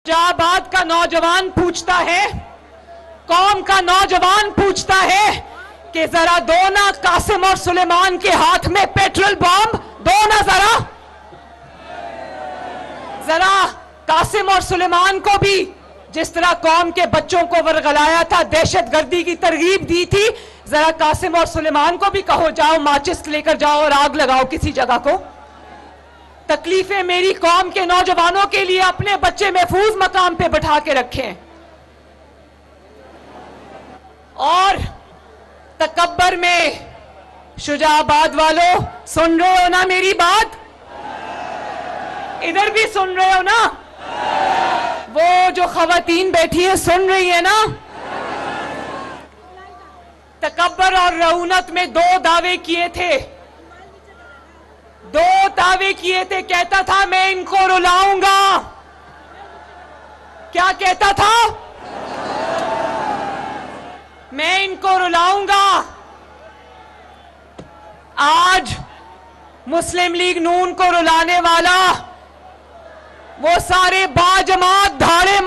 शाहबाद का नौजवान पूछता है, कौम का नौजवान पूछता है कि जरा दो ना कासिम और सुलेमान के हाथ में पेट्रोल बॉम्ब दो ना, जरा कासिम और सुलेमान को भी जिस तरह कौम के बच्चों को वरगलाया था, दहशतगर्दी की तरगीब दी थी, जरा कासिम और सुलेमान को भी कहो जाओ माचिस लेकर जाओ और आग लगाओ किसी जगह को। तकलीफें मेरी कौम के नौजवानों के लिए अपने बच्चे महफूज मकाम पे बैठा के रखें। और तकब्बर में शुजाबाद वालों, सुन रहे हो ना मेरी बात? इधर भी सुन रहे हो ना? वो जो खवातीन बैठी है सुन रही है ना? तकब्बर और रऊनत में दो दावे किए थे, कहता था मैं इनको रुलाऊंगा। क्या कहता था? मैं इनको रुलाऊंगा। आज मुस्लिम लीग नून को रुलाने वाला वो सारे बाजमात धाड़े